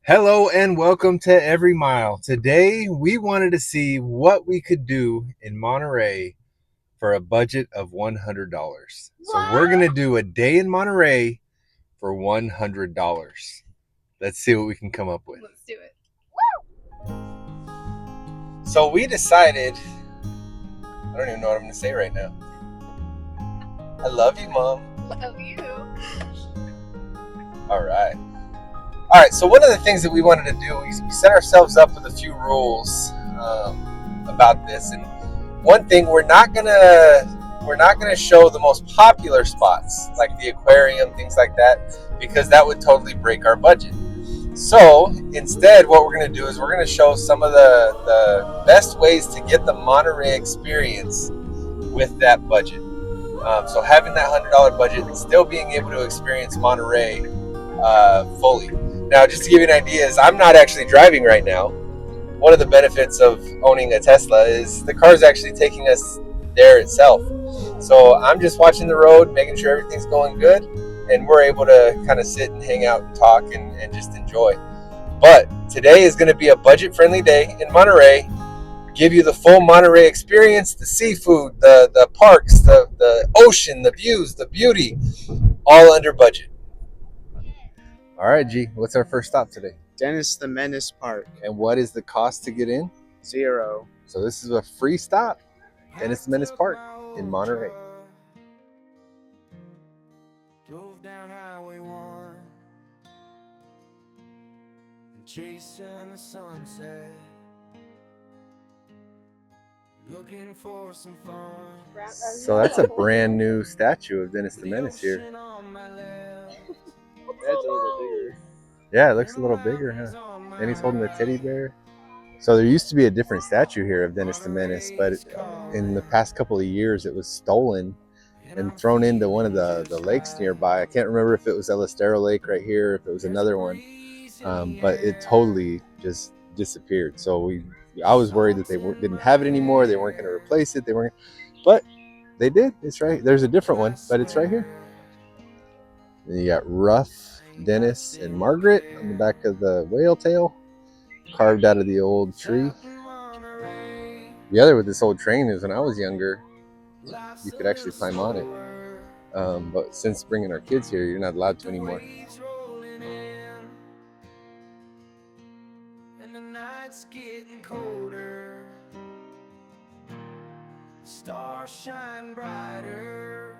Hello and welcome to Every Mile. Today we wanted to see what we could do in Monterey for a budget of $100. So we're going to do a day in Monterey for $100. Let's see what we can come up with. Let's do it. So we decided, I don't even know what I'm going to say right now. I love you, Mom. Love you. All right, so one of the things that we wanted to do, we set ourselves up with a few rules about this, and one thing we're not gonna show the most popular spots like the aquarium, things like that, because that would totally break our budget. So instead, what we're gonna do is we're gonna show some of the best ways to get the Monterey experience with that budget. So having that $100 budget and still being able to experience Monterey fully. Now, just to give you an idea, is I'm not actually driving right now. One of the benefits of owning a Tesla is the car is actually taking us there itself. So I'm just watching the road, making sure everything's going good, and we're able to kind of sit and hang out and talk and just enjoy. But today is going to be a budget-friendly day in Monterey. Give you the full Monterey experience, the seafood, the parks, the ocean, the views, the beauty, all under budget. All right, G, what's our first stop today? Dennis the Menace Park. And what is the cost to get in? $0. So this is a free stop. Dennis the Menace Park in Monterey. Drove down Highway 1, chasing the sunset, looking for some fun. So that's a brand new statue of Dennis the Menace here. That's a little bigger. Yeah, it looks a little bigger, huh? And he's holding a teddy bear. So there used to be a different statue here of Dennis the Menace, but in the past couple of years it was stolen and thrown into one of the lakes nearby. I can't remember if it was El Estero Lake right here, or if it was another one, but it totally just disappeared. So I was worried that they didn't have it anymore. They weren't going to replace it. But they did. It's right. There's a different one, but it's right here. And you got Ruff, Dennis, and Margaret on the back of the whale tail, carved out of the old tree. The other with this old train is when I was younger, you could actually climb on it. But since bringing our kids here, you're not allowed to anymore. And the night's getting colder, stars shine brighter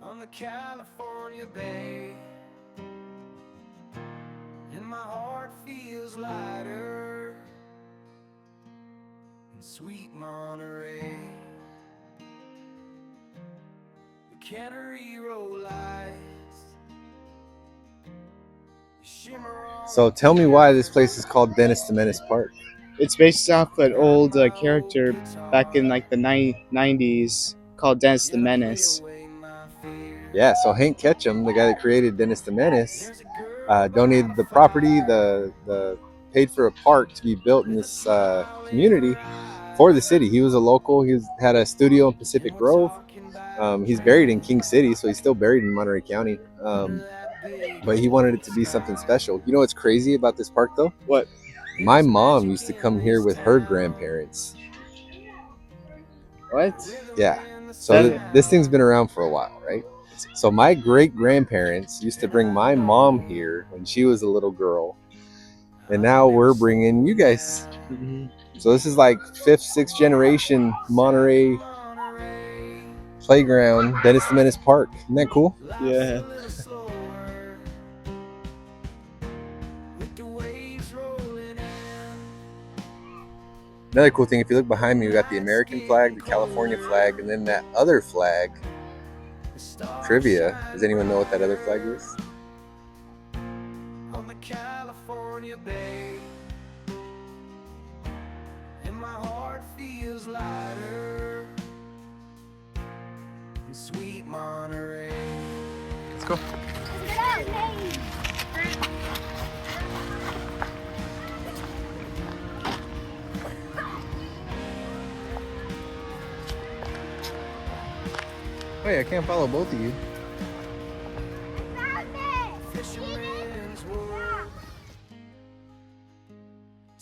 on the California Bay, and my heart feels lighter in sweet Monterey. The Cannery Row lights shimmer on. So tell me why this place is called Dennis the Menace Park. It's based off an old character back in like the 90s called Dennis the Menace. Yeah, so Hank Ketchum, the guy that created Dennis the Menace, donated the property, the paid for a park to be built in this community for the city. He was a local. He had a studio in Pacific Grove. He's buried in King City, so he's still buried in Monterey County. But he wanted it to be something special. You know what's crazy about this park, though? What? My mom used to come here with her grandparents. What? Yeah. So this thing's been around for a while, right? So my great-grandparents used to bring my mom here when she was a little girl. And now we're bringing you guys. Mm-hmm. So this is like 5th, 6th generation Monterey Playground, Dennis the Menace Park. Isn't that cool? Yeah. Another cool thing, if you look behind me, we got the American flag, the California flag, and then that other flag. Trivia. Does anyone know what that other flag is? On the California Bay, and my heart feels lighter in sweet Monterey. Let's go. Hey, I can't follow both of you. Fisherman's world,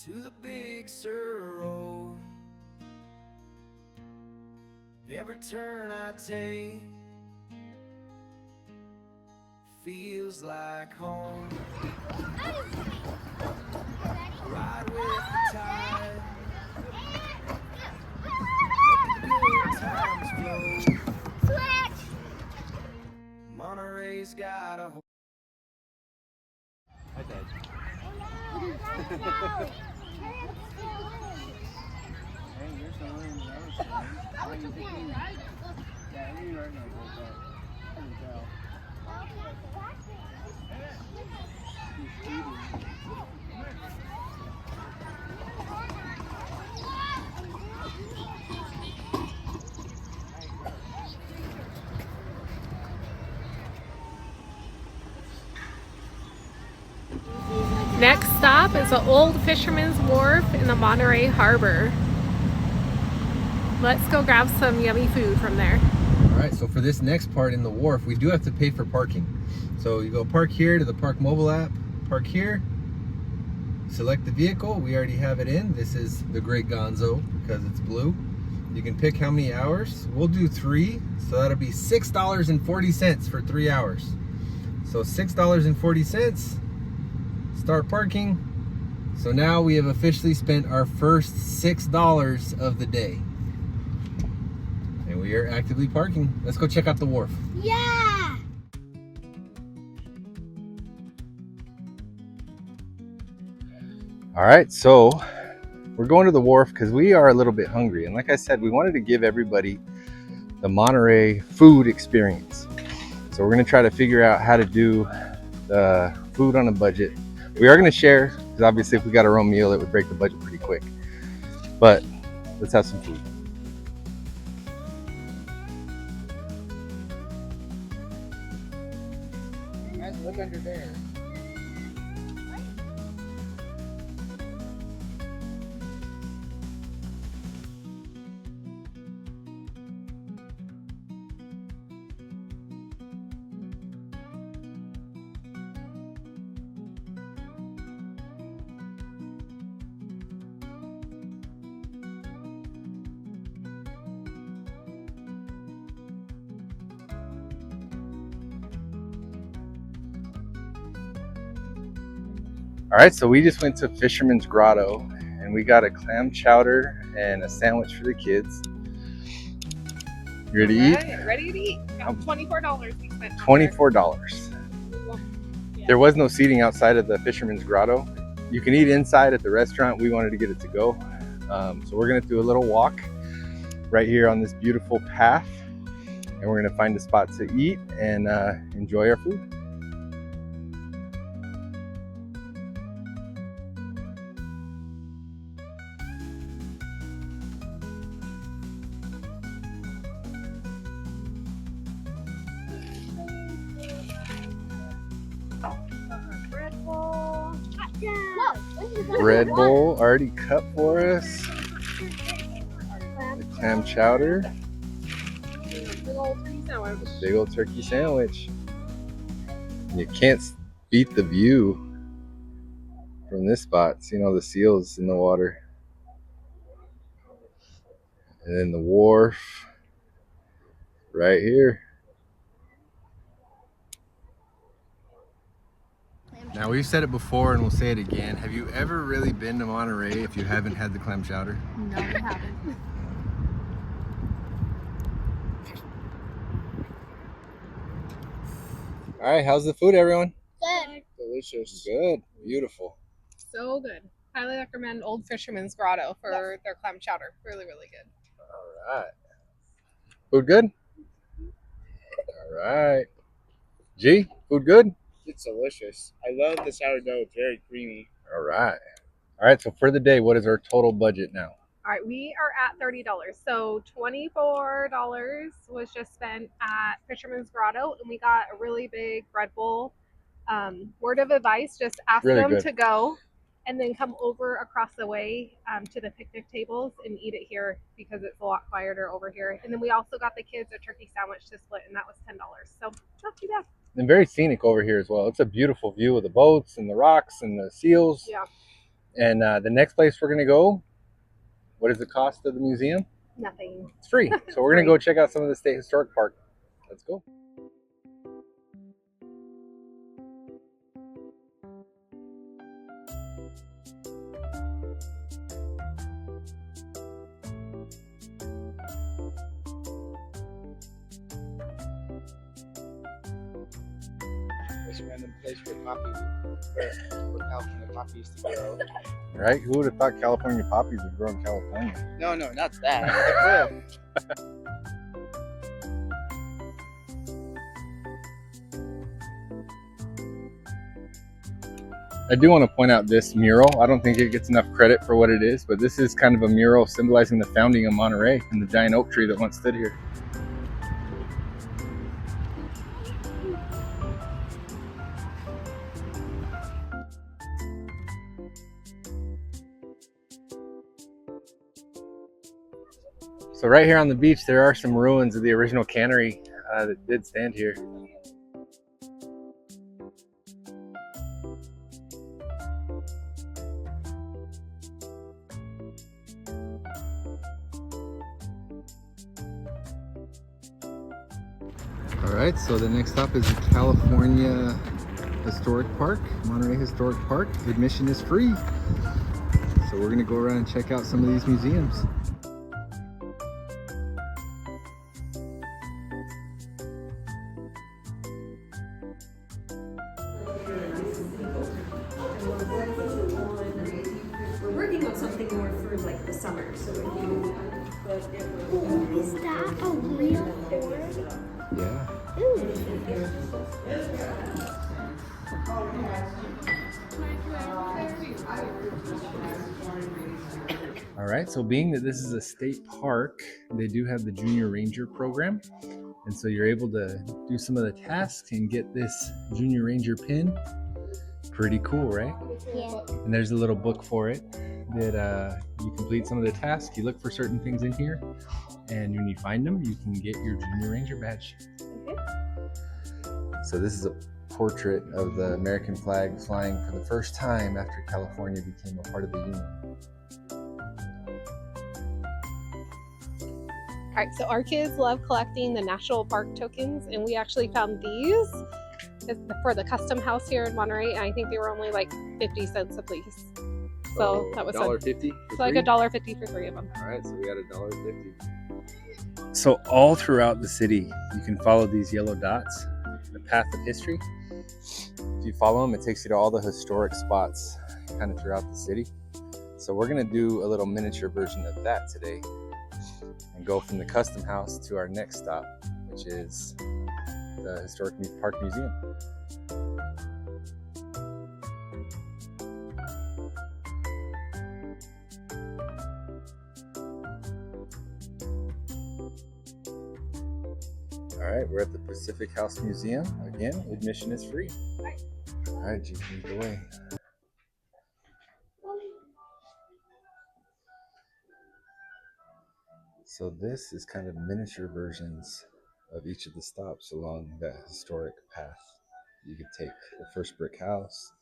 to the big Sur. Every turn I take feels like home. Ride with the tide, let the good times flow. Monterey's got a I did. Hey, you're so in the other side. Why you thinking? Yeah, you are gonna go back. I can tell. He's cheating. Next stop is the old Fisherman's Wharf in the Monterey Harbor. Let's go grab some yummy food from there. All right, so for this next part in the wharf, we do have to pay for parking. So you go park here to the Park mobile app, park here, select the vehicle. We already have it in. This is the Great Gonzo because it's blue. You can pick how many hours. We'll do 3, so that'll be $6.40 for 3 hours. So $6.40, start parking. So now we have officially spent our first $6 of the day. And we are actively parking. Let's go check out the wharf. Yeah! All right, so we're going to the wharf because we are a little bit hungry. And like I said, we wanted to give everybody the Monterey food experience. So we're gonna try to figure out how to do the food on a budget. We are gonna share, because obviously if we got our own meal, it would break the budget pretty quick. But let's have some food. Guys, look under there. All right, so we just went to Fisherman's Grotto and we got a clam chowder and a sandwich for the kids. You ready to eat? Ready to eat. $24 we spent. $24. Yeah. There was no seating outside of the Fisherman's Grotto. You can eat inside at the restaurant. We wanted to get it to go. So we're gonna do a little walk right here on this beautiful path. And we're gonna find a spot to eat and enjoy our food. Bread bowl. Bread bowl already cut for us. The clam chowder. Big old turkey sandwich. Big old turkey sandwich. You can't beat the view from this spot, seeing all the seals in the water. And then the wharf right here. Now, we've said it before and we'll say it again. Have you ever really been to Monterey if you haven't had the clam chowder? No, we haven't. All right, how's the food, everyone? Good. Delicious. Good, beautiful. So good. Highly recommend Old Fisherman's Grotto for their clam chowder. Really, really good. All right. Food good? All right. G, food good? It's delicious. I love the sourdough. It's very creamy. All right. All right, so for the day, what is our total budget now? All right, we are at $30. So $24 was just spent at Fisherman's Grotto, and we got a really big bread bowl. Word of advice, just ask Really them good. to go and then come over across the way to the picnic tables and eat it here because it's a lot quieter over here. And then we also got the kids a turkey sandwich to split, and that was $10. So not too bad. And very scenic over here as well. It's a beautiful view of the boats and the rocks and the seals. Yeah. And the next place we're going to go, what is the cost of the museum? Nothing. It's free. So we're going to go check out some of the State Historic Park. Let's go. This random place where California poppy used to grow. Right? Who would have thought California poppies would grow in California? No, not that. I do want to point out this mural. I don't think it gets enough credit for what it is, but this is kind of a mural symbolizing the founding of Monterey and the giant oak tree that once stood here. So right here on the beach, there are some ruins of the original cannery that did stand here. All right, so the next stop is the California Historic Park, Monterey Historic Park. Admission is free. So we're gonna go around and check out some of these museums. We're working on something more for like the summer, so if you Is that a real board? Yeah. All right, so being that this is a state park, they do have the Junior Ranger program. And so you're able to do some of the tasks and get this Junior Ranger pin. Pretty cool, right? Yeah. And there's a little book for it that you complete some of the tasks. You look for certain things in here, and when you find them, you can get your Junior Ranger badge. So this is a portrait of the American flag flying for the first time after California became a part of the Union. All right, so our kids love collecting the national park tokens, and we actually found these for the custom house here in Monterey, and I think they were only like 50 cents a piece. So that was $1.50. so like $1.50 for 3 of them. All right, so we got $1.50. So all throughout the city, you can follow these yellow dots, the path of history. If you follow them, it takes you to all the historic spots kind of throughout the city. So we're gonna do a little miniature version of that today and go from the custom house to our next stop, which is the Historic Park Museum. All right, we're at the Pacific House Museum. Again, admission is free. All right, you can lead the way. So this is kind of miniature versions of each of the stops along that historic path. You could take the first brick house,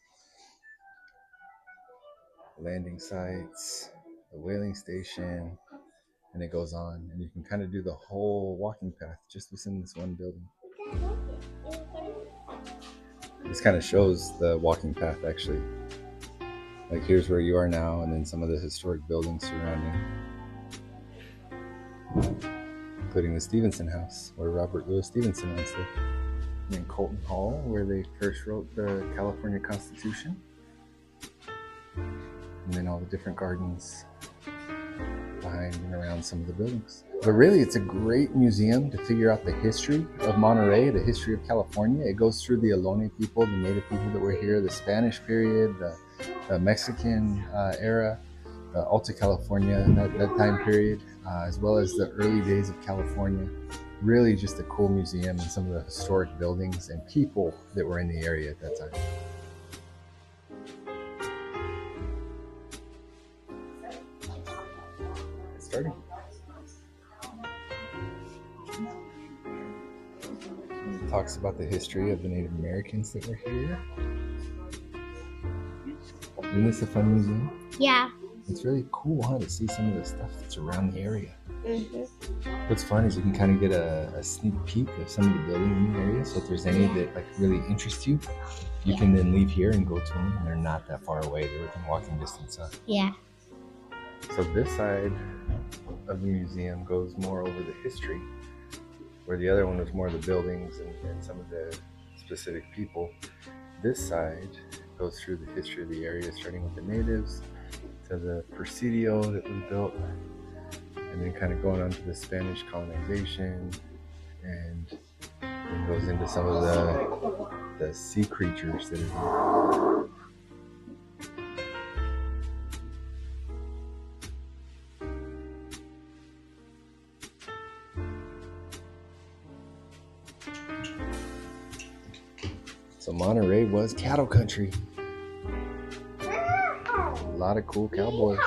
landing sites, the whaling station, and it goes on, and you can kind of do the whole walking path just within this one building. This kind of shows the walking path actually. Like here's where you are now, and then some of the historic buildings surrounding, including the Stevenson House, where Robert Louis Stevenson once lived. And then Colton Hall, where they first wrote the California Constitution. And then all the different gardens behind and around some of the buildings. But really, it's a great museum to figure out the history of Monterey, the history of California. It goes through the Ohlone people, the native people that were here, the Spanish period, the Mexican era, the Alta California, that time period, as well as the early days of California. Really just a cool museum and some of the historic buildings and people that were in the area at that time. Starting. It talks about the history of the Native Americans that were here. Isn't this a fun museum? Yeah. It's really cool, huh, to see some of the stuff that's around the area. Mm-hmm. What's fun is you can kind of get a sneak peek of some of the buildings in the area. So if there's any that like really interest you, you can then leave here and go to them, and they're not that far away. They're within walking distance. Huh? Yeah. So this side of the museum goes more over the history, where the other one was more the buildings and some of the specific people. This side goes through the history of the area, starting with the natives to the Presidio that was built, and then kind of going on to the Spanish colonization, and then goes into some of the sea creatures that are here. So Monterey was cattle country. A lot of cool cowboys.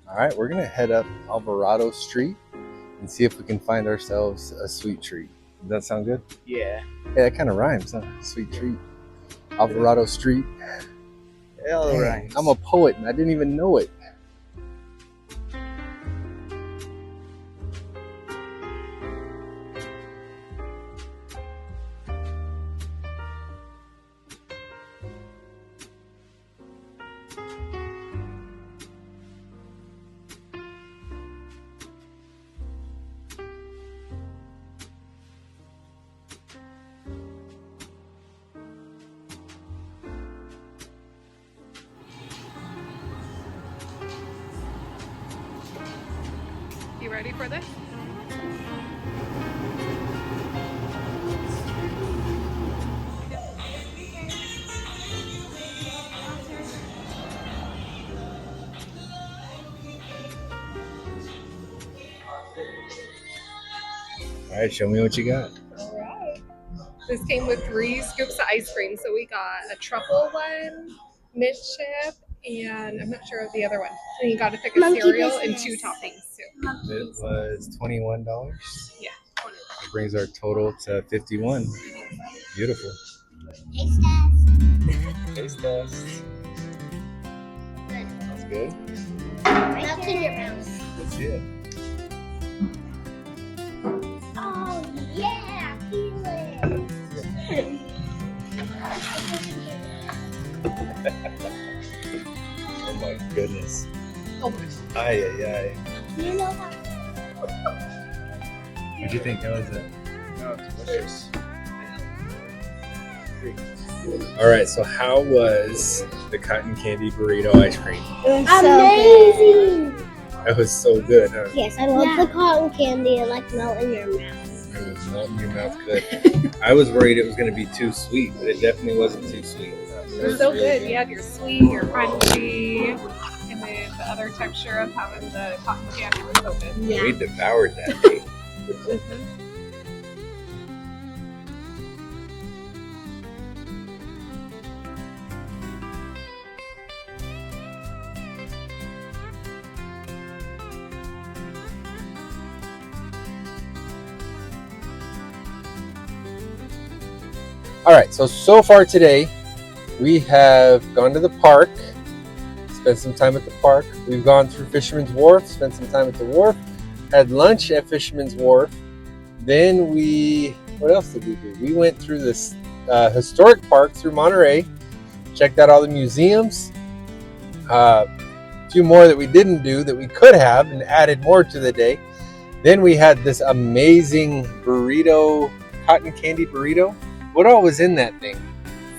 All right, we're gonna head up Alvarado Street and see if we can find ourselves a sweet treat. Does that sound good? Yeah. Yeah, that kind of rhymes, huh? Sweet treat. Alvarado Street. All Dang, right. I'm a poet and I didn't even know it. You ready for this? All right, show me what you got. All right. This came with 3 scoops of ice cream. So we got a truffle one, mint chip, and I'm not sure of the other one. And you got to pick a Monkey cereal and business. 2 toppings too. It was $21. Yeah. It brings our total to 51. Beautiful. Taste test. Taste test. Good. That's good. Melt in your mouth. Let's see it. Oh yeah, feel it. Oh my goodness. Oh my. Ay, ay, ay. You know how. What'd you think? How was it? No, it's delicious. All right, so how was the cotton candy burrito ice cream? Amazing. That was so good, huh? Yes, I love the cotton candy. I like melt in your mouth. It was melting your mouth good. I was worried it was going to be too sweet, but it definitely wasn't too sweet. It was so good. You had your sweet, your crunchy, and then the other texture of having the cotton candy was so good. Yeah. We devoured that thing. All right, so far today, we have gone to the park, spent some time at the park. We've gone through Fisherman's Wharf, spent some time at the wharf, had lunch at Fisherman's Wharf. Then what else did we do? We went through this historic park through Monterey, checked out all the museums. A few more that we didn't do that we could have and added more to the day. Then we had this amazing burrito, cotton candy burrito. What all was in that thing?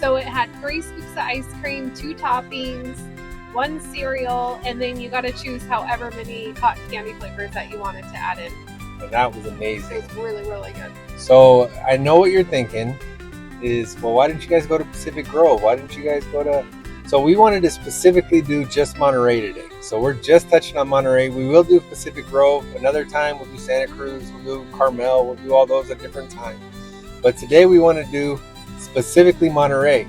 So it had 3 scoops of ice cream, 2 toppings, 1 cereal, and then you got to choose however many cotton candy flavors that you wanted to add in. And that was It amazing. was really, really good. So I know what you're thinking is, well, why didn't you guys go to Pacific Grove? Why didn't you guys go to... So we wanted to specifically do just Monterey today. So we're just touching on Monterey. We will do Pacific Grove another time. We'll do Santa Cruz, we'll do Carmel, we'll do all those at different times. But today we want to do specifically Monterey.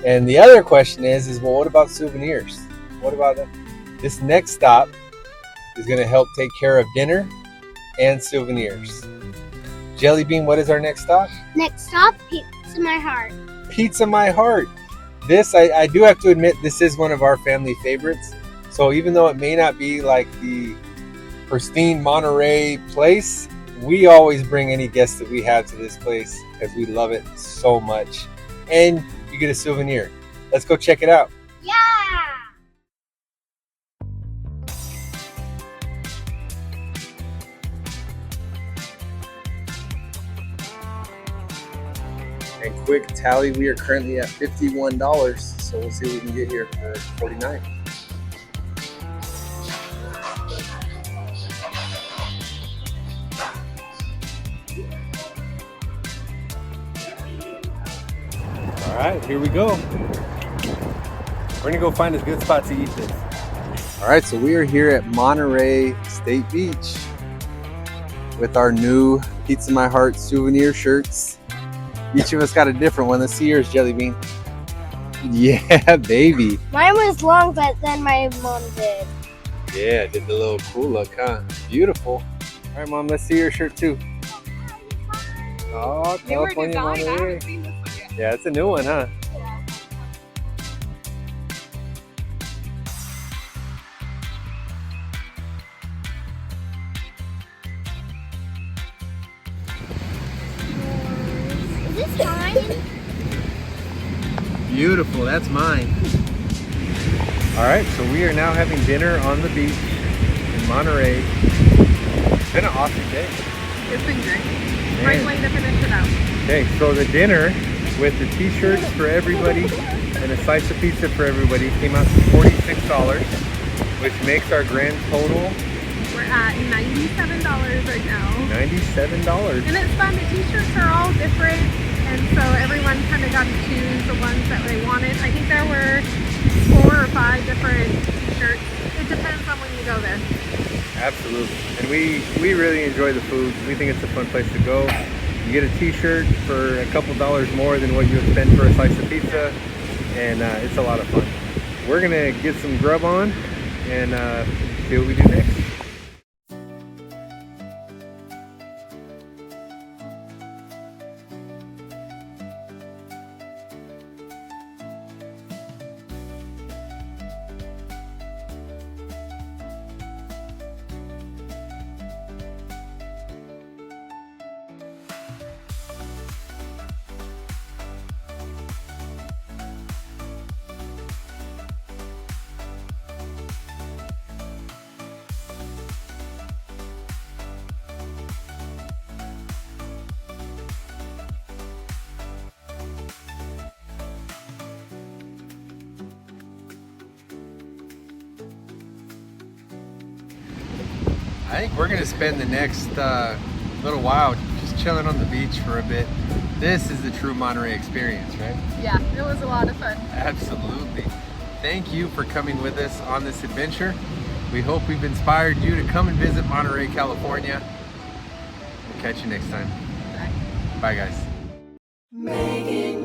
And the other question is well, what about souvenirs? What about them? This next stop is going to help take care of dinner and souvenirs. Jelly Bean, what is our next stop? Next stop, Pizza My Heart. Pizza My Heart. This, I do have to admit, this is one of our family favorites. So even though it may not be like the pristine Monterey place, we always bring any guests that we have to this place because we love it so much. And you get a souvenir. Let's go check it out. Yeah! And quick tally, we are currently at $51. So we'll see what we can get here for $49. All right, here we go. We're gonna go find a good spot to eat this. All right, so we are here at Monterey State Beach with our new Pizza My Heart souvenir shirts. Each of us got a different one. Let's see yours, Jelly Bean. Yeah, baby. Mine was long, but then my mom did. Yeah, did the little cool look, huh? Beautiful. All right, Mom, let's see your shirt too. Oh, Newer California design. I Monterey. haven't seen this one yet. Yeah, it's a new one, huh? Is this mine? Beautiful, that's mine. All right, so we are now having dinner on the beach in Monterey. It's been an awesome day. It's been great. Man. Great way to finish it out. Okay, so the dinner with the t-shirts for everybody and a slice of pizza for everybody came out to $46, which makes our grand total We're at $97 right now. $97. And it's fun. The t-shirts are all different, and so everyone kind of got to choose the ones that they wanted. I think there were 4 or 5 different t-shirts. It depends on when you go there. Absolutely. And we really enjoy the food. We think it's a fun place to go. You get a t-shirt for a couple dollars more than what you would spend for a slice of pizza, and it's a lot of fun. We're gonna get some grub on and see what we do next. I think we're gonna spend the next little while just chilling on the beach for a bit. This is the true Monterey experience, right? Yeah, it was a lot of fun. Absolutely. Thank you for coming with us on this adventure. We hope we've inspired you to come and visit Monterey, California. We'll catch you next time. Bye. Bye, guys. Making